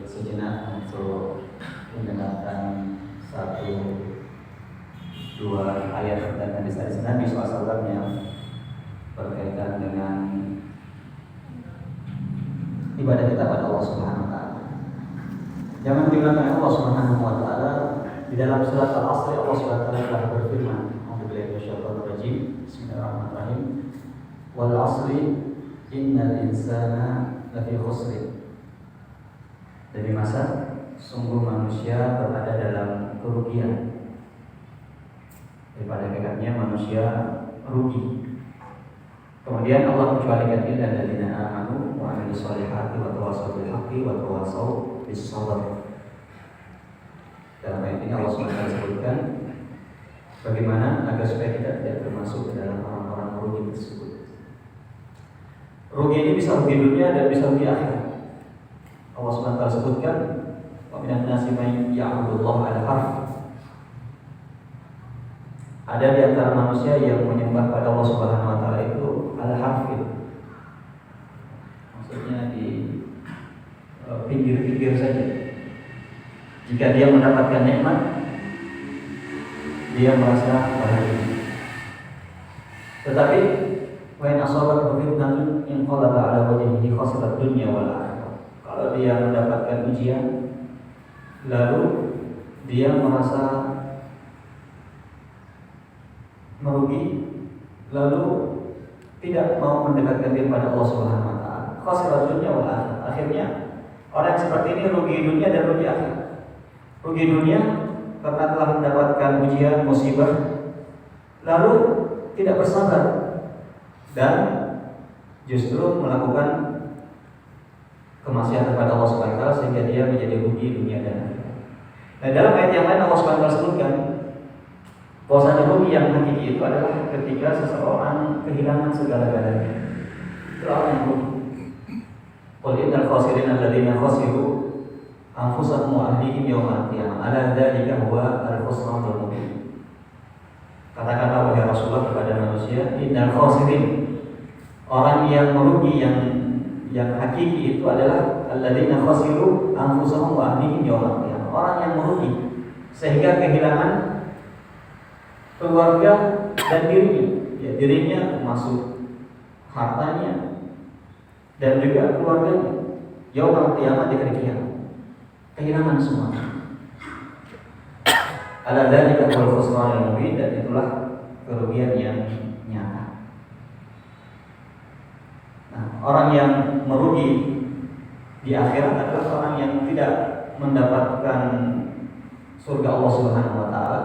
sejenak untuk mendengarkan satu dua ayat dan hadis-hadis Nabi SAW yang berkaitan dengan ibadah kita pada Allah Subhanahu wa taala. Jangan diulang Allah Subhanahu wa taala di dalam surat Al-Asr. Allah Subhanahu wa taala telah berfirman, A'udzubillahi minasyaitonir rajim. Bismillahirrahmanirrahim. Wal 'asri innal insana lafi khusr. Demi masa, sungguh manusia berada dalam kerugian. Daripada hakikatnya manusia rugi. Kemudian Allah mencualikan illa alladziina aamanu wa 'amilus shalihati wa tawassaw bil haqqi wa tawassaw bis sabr. Dalam ayat ini Allah SWT sebutkan bagaimana agar supaya kita tidak termasuk ke dalam orang-orang rugi tersebut. Rugi ini bisa rugi dunia dan bisa rugi akhirat. Allah SWT sebutkan wa minan nasi may ya'budullaha 'ala harf. Ada di antara manusia yang menyembah pada Allah Subhanahu wa taala itu al-harfil. Maksudnya di pinggir-pinggir saja. Jika dia mendapatkan nikmat, dia merasa bahagia. Tetapi wa in asabat fitnatun inqalaba 'ala wajhihi khasira dunya wal akhirah. Kalau dia mendapatkan ujian, lalu dia merasa merugi, lalu tidak mau mendekatkan diri pada Allah Subhanahu wa taala. Khasirah dunya wal akhirah. Akhirnya orang seperti ini rugi dunia dan rugi akhirat. Rugi dunia karena telah mendapatkan ujian musibah, lalu tidak bersabar dan justru melakukan kemaksiatan kepada Allah Subhanahu wa taala sehingga dia menjadi rugi dunia dan akhirat. Nah, dalam ayat yang lain Allah Subhanahu wa taala sebutkan bahwasanya rugi yang hakiki itu adalah ketika seseorang kehilangan segala-galanya. Itu orang yang rugi. Qul innal khasirina alladziina khasiru anfusahum wa ahlihim yawmal qiyamah. Ala dzalika huwa al-khusranul mubin. Katakanlah wahai Rasulullah kepada manusia, innal khasirin, orang yang merugi yang hakiki itu adalah alladziina khasiru anfusahum wa ahlihim yawmal qiyamah. Orang yang merugi sehingga kehilangan keluarga dan dirinya, ya, dirinya termasuk hartanya dan juga keluarganya. Yaumul qiyamah, di hari kiamat, kehilangan semua. Ala dzalika wal khusranul mubin, dan itulah kerugian yang nyata. Nah, orang yang merugi di akhirat adalah orang yang tidak mendapatkan surga Allah Subhanahu wa taala,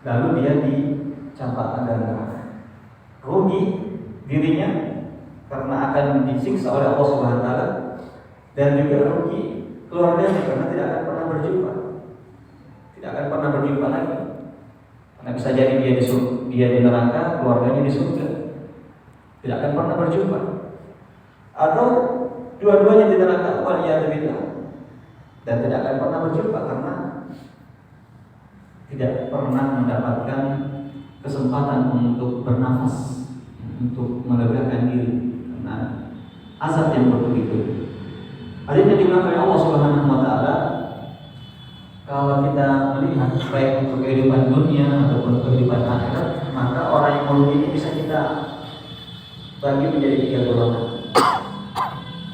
lalu dia dicampakkan dalam neraka. Rugi dirinya karena akan disiksa oleh Allah Subhanahu wa taala, dan juga rugi keluarganya karena tidak akan pernah berjumpa. Tidak akan pernah berjumpa lagi. Karena bisa jadi dia di neraka, keluarganya di surga. Tidak akan pernah berjumpa. Atau dua-duanya di neraka, waliyadzubillah, dan tidak akan pernah berjumpa karena tidak pernah mendapatkan kesempatan untuk bernafas, untuk melegakan diri karena azab yang begitu. Adanya dibilang oleh Allah Subhanahu wa taala, kalau kita melihat baik untuk kehidupan dunia ataupun kehidupan akhirat, maka orang yang merugi ini bisa kita bagi menjadi 3 golongan.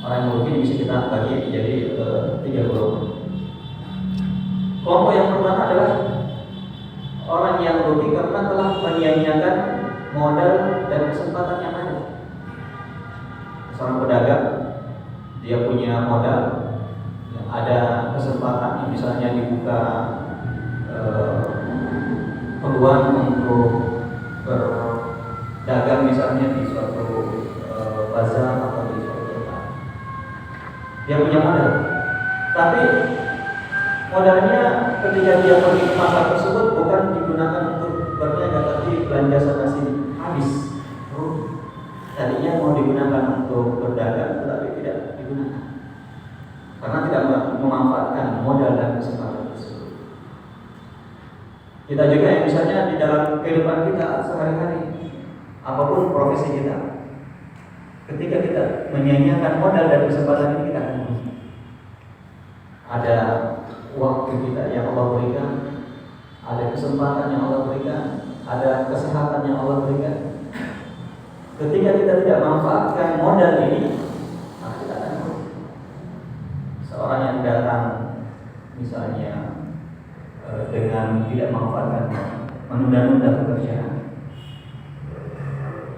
Orang yang merugi ini bisa kita bagi menjadi 3 golongan. Kelompok yang pertama adalah orang yang rugi karena telah menyia-nyiakan modal dan kesempatan yang ada. Seorang pedagang, dia punya modal, ada kesempatan, misalnya dibuka peluang untuk berdagang misalnya di suatu bazar atau di suatu tempat. Dia punya modal, tapi modalnya ketika dia pergi ke pasar tersebut bukan digunakan untuk berniaga, tapi belanja sana sini, habis. Tadinya mau digunakan untuk berdagang, tetapi tidak digunakan karena tidak memanfaatkan modal dan kesempatan tersebut. Kita juga yang misalnya di dalam kehidupan kita sehari-hari, apapun profesi kita, ketika kita menyia-nyiakan modal dan kesempatan ini, kita akan rugi. ada waktu kita yang Allah berikan, ada kesempatan yang Allah berikan, ada kesehatan yang Allah berikan. Ketika kita tidak manfaatkan modal ini, maka kita akan rugi. Seorang yang datang misalnya dengan tidak manfaatkan, menunda-nunda pekerjaan,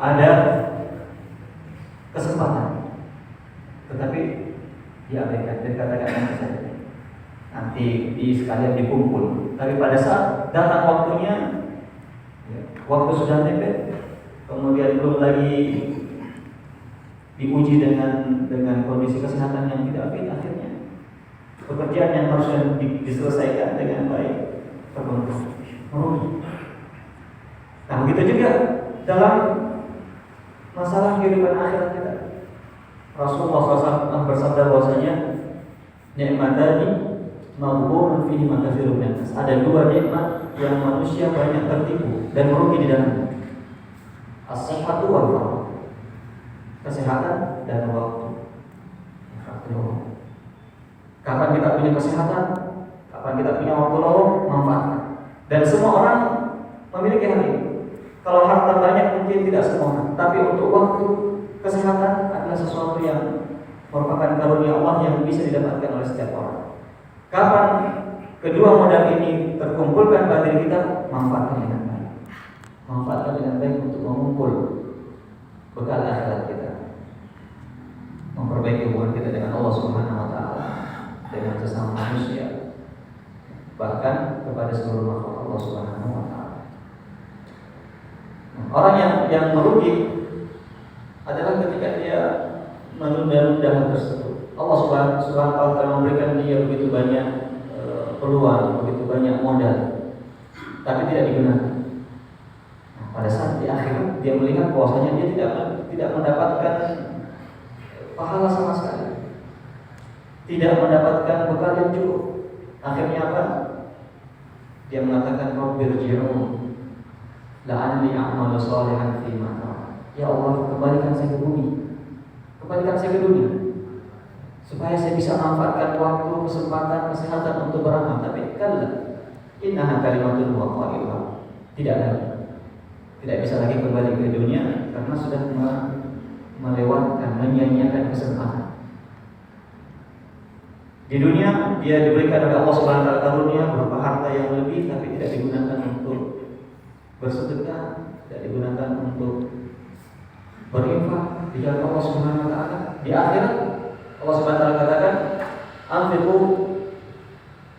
ada kesempatan, tetapi diabaikan dan katakan nanti sekalian dikumpul. Tapi pada saat datang waktunya, waktu sudah mepet, kemudian belum lagi diuji dengan kondisi kesehatan yang tidak fit, akhirnya pekerjaan yang harusnya diselesaikan dengan baik merugi. Nah, begitu juga dalam masalah kehidupan akhirat kita. Rasulullah SAW bersabda bahwasanya nikmatani maghbunun fihi ma katsirun minan nas. Ada dua nikmat yang manusia banyak tertipu dan merugi di dalamnya. As-sihhatu wal faragh. Kesehatan dan waktu. Kapan kita punya kesehatan, kapan kita punya waktu luang, manfaatkan. Dan semua orang memiliki hal ini. Kalau harta banyak mungkin tidak semua orang, tapi untuk waktu, kesehatan adalah sesuatu yang merupakan karunia Allah yang bisa didapatkan oleh setiap orang. Kapan kedua modal ini terkumpulkan pada diri kita, manfaatkan dengan baik. Manfaatkan dengan baik untuk mengumpul bekal akhirat kita, memperbaiki hubungan kita dengan Allah Subhanahu wa taala, dengan sesama manusia, bahkan kepada seluruh makhluk Allah Subhanahu wa taala. Orang yang merugi adalah ketika dia menunda-nunda hal tersebut. Allah Subhanahu wa taala memberikan dia begitu banyak peluang, begitu banyak modal, tapi tidak digunakan. Nah, pada saat di akhir dia melihat bahwasanya dia tidak mendapatkan pahala sama sekali, tidak mendapatkan bekal yang cukup. Akhirnya apa? Dia mengatakan Rabbirji'un la'alli a'malu shalihan fima tarak. Ya Allah, kembalikan saya ke bumi, kembalikan saya ke dunia, supaya saya bisa manfaatkan waktu, kesempatan, kesehatan untuk beramal. Tapi kalla innaha kalimatun huwa qailuha. Tidak bisa lagi kembali ke dunia karena sudah melewatkan, menyia-nyiakan kesempatan. Di dunia dia diberikan oleh Allah Subhanahu wa taala karunia berupa harta yang lebih, tapi tidak digunakan untuk bersedekah, tidak digunakan untuk berinfak di jalan Allah Subhanahu wa taala. Di akhirat Allah Subhanahu wa taala katakan, "Anfiqu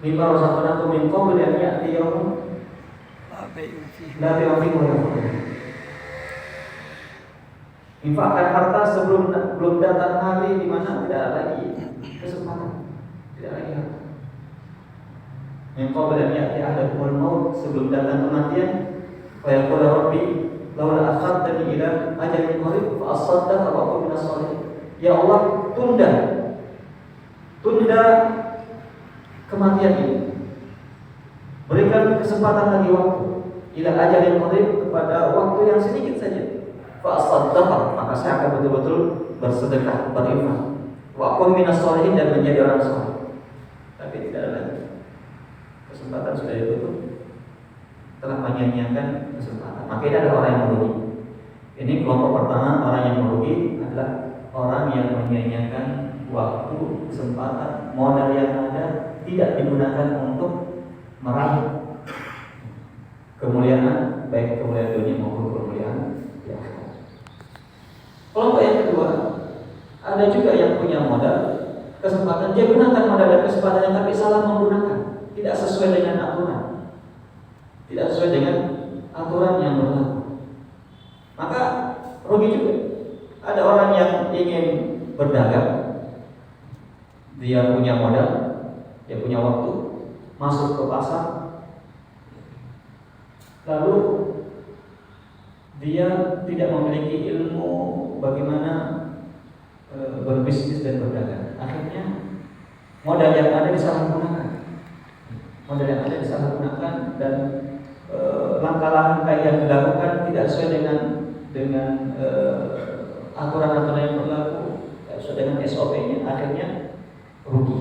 mimma razaqnakum min qabli an ya'ti yawmun la bay'un fihi wa la khulud." Infakkan harta sebelum belum datang hari di mana tidak ada lagi kesempatan, tidak lagi harta. Min qabli an ya'ti ahadakumul maut, sebelum datang kematian. Wa yaqulu rabbi laula akhartani ila ajalin qarib fa asaddaq wa aqul minas shalihin. Ya Allah, tunda kematian ini. Berikan kesempatan lagi waktu ila ajalin qarib, kepada waktu yang sedikit saja. Fa asaddaq, maka saya akan betul-betul bersedekah, berinfak. Wa aqul minas shalihin, dan menjadi orang saleh. Tapi tidak ada lagi. Kesempatan sudah ditutup, telah menyia-nyiakan kesempatan. Maka ini adalah orang yang merugi. Ini kelompok pertama, orang yang merugi adalah orang yang menyia-nyiakan waktu, kesempatan, modal yang ada, tidak digunakan untuk meraih kemuliaan, baik kemuliaan dunia maupun kemuliaan di akhirat. Kelompok yang kedua, ada juga yang punya modal, kesempatan, dia gunakan modal dan kesempatannya, tapi salah menggunakan, tidak sesuai dengan aturan, tidak sesuai dengan aturan yang berlaku, maka rugi juga. Ada orang yang ingin berdagang, dia punya modal, dia punya waktu, masuk ke pasar, lalu dia tidak memiliki ilmu bagaimana berbisnis dan berdagang. Akhirnya modal yang ada disalahgunakan, dan langkah-langkah yang dilakukan tidak sesuai dengan aturan-aturan yang berlaku, tidak sesuai dengan SOP-nya. Akhirnya rugi.